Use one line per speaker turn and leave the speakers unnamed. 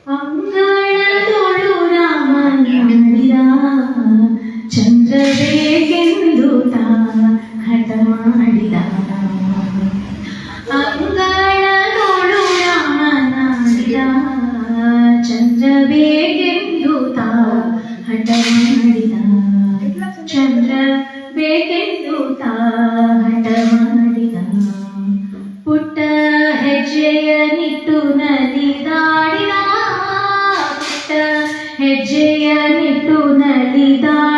ಅಂಗಳದೊಳು ರಾಮನಾಡಿದ ಚಂದ್ರಬೇಕೆಂದು ಹಠ ಮಾಡಿದ. ಅಂಗಳದೊಳು ರಾಮನಾಡಿದ ಚಂದ್ರಬೇಕೆಂದು ಹಠ ಮಾಡಿದ. ಚಂದ್ರ ಬೇಕೆಂದು ಹಠ ಮಾಡಿದ. ಪುಟ್ಟ ಹೆಜ್ಜೆಯ ನಿಟ್ಟು ನಲಿದಾಡಿದ. ಪುಟ್ಟ ಹೆಜ್ಜೆಯ ನಿಟ್ಟು ನಲಿದಾಡಿದ.